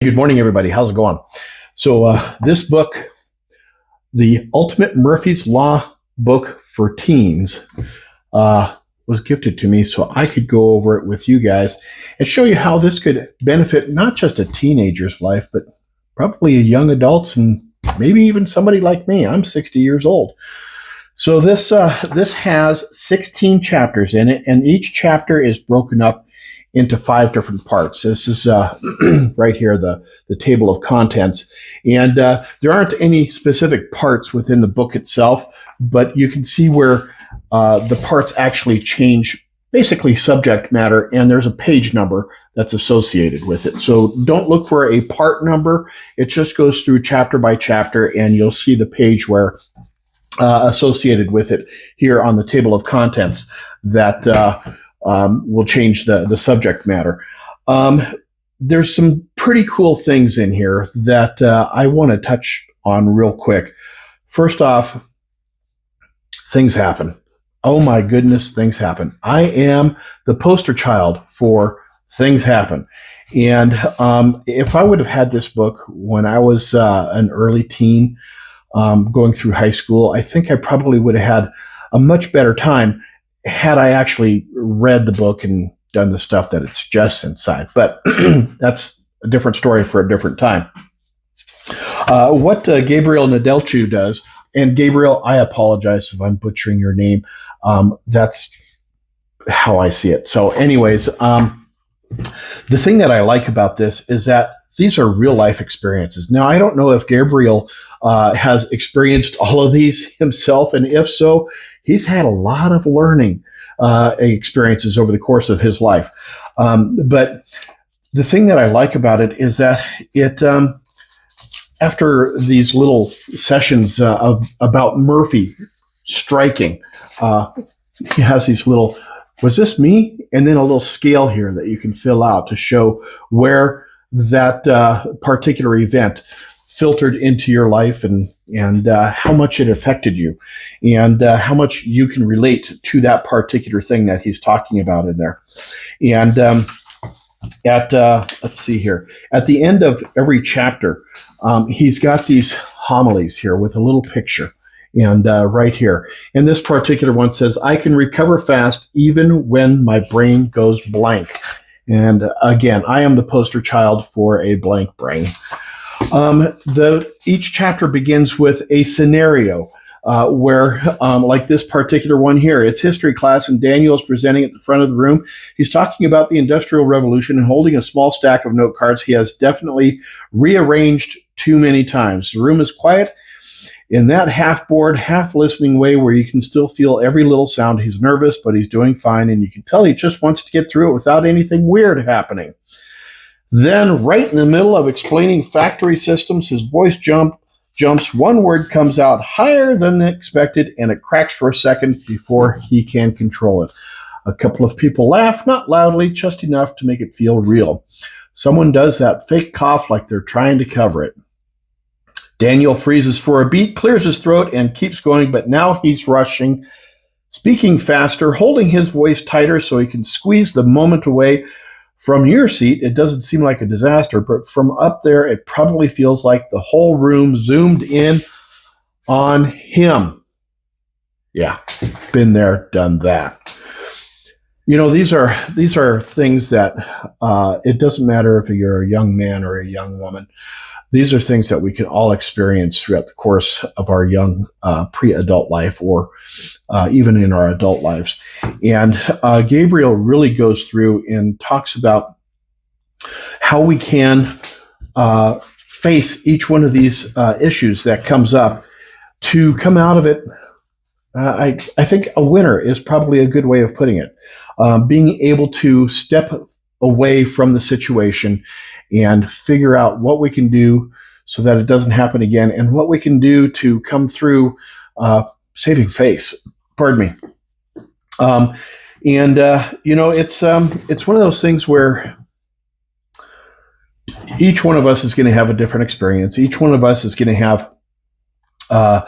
Good morning, everybody. How's it going? So this book, The Ultimate Murphy's Law Book for Teens, was gifted to me so I could go over it with you guys and show you how this could benefit not just a teenager's life, but probably young adults and maybe even somebody like me. I'm 60 years old. So this has 16 chapters in it, and each chapter is broken up into 5 different parts. This is right here, the table of contents. And there aren't any specific parts within the book itself, but you can see where the parts actually change basically subject matter, and there's a page number that's associated with it. So don't look for a part number. It just goes through chapter by chapter, and you'll see the page where associated with it here on the table of contents that will change the subject matter. There's some pretty cool things in here that I want to touch on real quick. First off, things happen. Oh my goodness, things happen. I am the poster child for things happen. And if I would have had this book when I was an early teen, going through high school, I think I probably would have had a much better time had I actually read the book and done the stuff that it suggests inside. But that's a different story for a different time. What Gabriel Nedelcu does, and Gabriel, I apologize if I'm butchering your name. That's how I see it. So anyways, the thing that I like about this is that these are real life experiences. Now, I don't know if Gabriel has experienced all of these himself, and if so, he's had a lot of learning experiences over the course of his life. But the thing that I like about it is that it, after these little sessions about Murphy striking, he has these little, was this me? And then a little scale here that you can fill out to show where that particular event filtered into your life and how much it affected you and how much you can relate to that particular thing that he's talking about in there. And let's see here, at the end of every chapter, he's got these homilies here with a little picture. And right here, and this particular one says, I can recover fast even when my brain goes blank. And again, I am the poster child for a blank brain. Each chapter begins with a scenario where, like this particular one here, it's history class, and Daniel is presenting at the front of the room. He's talking about the Industrial Revolution and holding a small stack of note cards he has definitely rearranged too many times. The room is quiet in that half-bored, half-listening way where you can still feel every little sound. He's nervous, but he's doing fine, and you can tell he just wants to get through it without anything weird happening. Then, right in the middle of explaining factory systems, his voice jumps. One word comes out higher than expected, and it cracks for a second before he can control it. A couple of people laugh, not loudly, just enough to make it feel real. Someone does that fake cough like they're trying to cover it. Daniel freezes for a beat, clears his throat, and keeps going, but now he's rushing, speaking faster, holding his voice tighter so he can squeeze the moment away. From your seat, it doesn't seem like a disaster, but from up there, it probably feels like the whole room zoomed in on him. Yeah, been there, done that. You know, these are things that it doesn't matter if you're a young man or a young woman. These are things that we can all experience throughout the course of our young pre-adult life or even in our adult lives. And Gabriel really goes through and talks about how we can face each one of these issues that comes up to come out of it. I think a winner is probably a good way of putting it. Being able to step away from the situation and figure out what we can do so that it doesn't happen again, and what we can do to come through saving face. Pardon me. You know, it's one of those things where each one of us is going to have a different experience. Each one of us is going to have a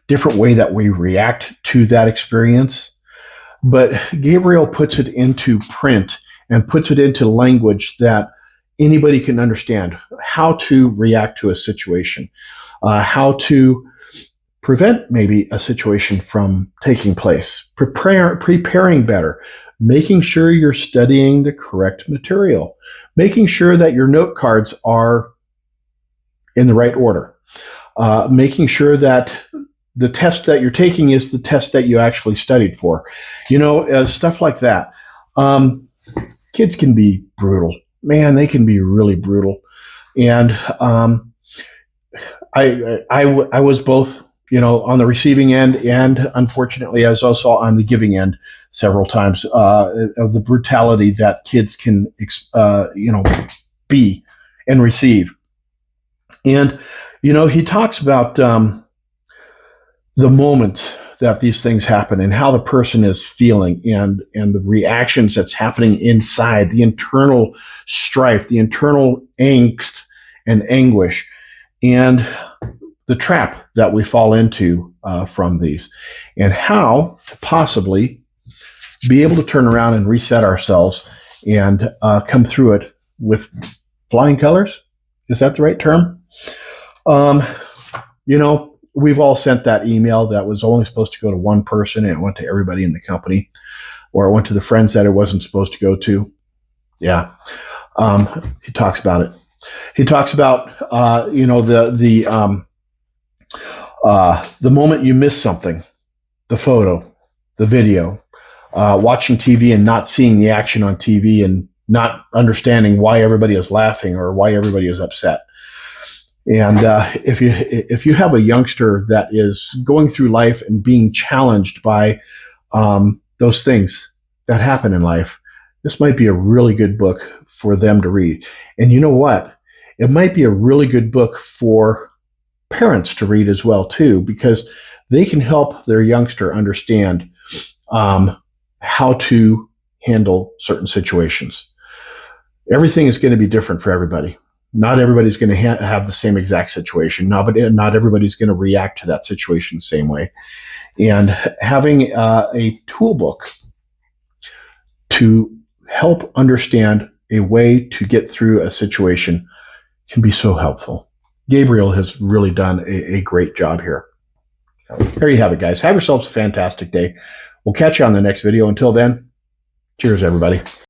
different way that we react to that experience. But Gabriel puts it into print and puts it into language that anybody can understand, how to react to a situation, how to prevent maybe a situation from taking place, preparing better, making sure you're studying the correct material, making sure that your note cards are in the right order, making sure that the test that you're taking is the test that you actually studied for. Stuff like that. Kids can be brutal. Man, they can be really brutal. And I was both, on the receiving end, and unfortunately, I was also on the giving end several times of the brutality that kids can, be and receive. And, he talks about the moment that these things happen and how the person is feeling and the reactions that's happening inside, the internal strife, the internal angst and anguish, and the trap that we fall into from these, and how to possibly be able to turn around and reset ourselves and come through it with flying colors. Is that the right term? We've all sent that email that was only supposed to go to one person, and it went to everybody in the company, or it went to the friends that it wasn't supposed to go to. Yeah. He talks about it. He talks about, the moment you miss something, the photo, the video, watching TV and not seeing the action on TV and not understanding why everybody is laughing or why everybody is upset. And if you have a youngster that is going through life and being challenged by those things that happen in life, this might be a really good book for them to read. And you know what? It might be a really good book for parents to read as well, too, because they can help their youngster understand how to handle certain situations. Everything is going to be different for everybody. Not everybody's going to have the same exact situation. Not everybody's going to react to that situation the same way. And having a tool book to help understand a way to get through a situation can be so helpful. Gabriel has really done a great job here. There you have it, guys. Have yourselves a fantastic day. We'll catch you on the next video. Until then, cheers, everybody.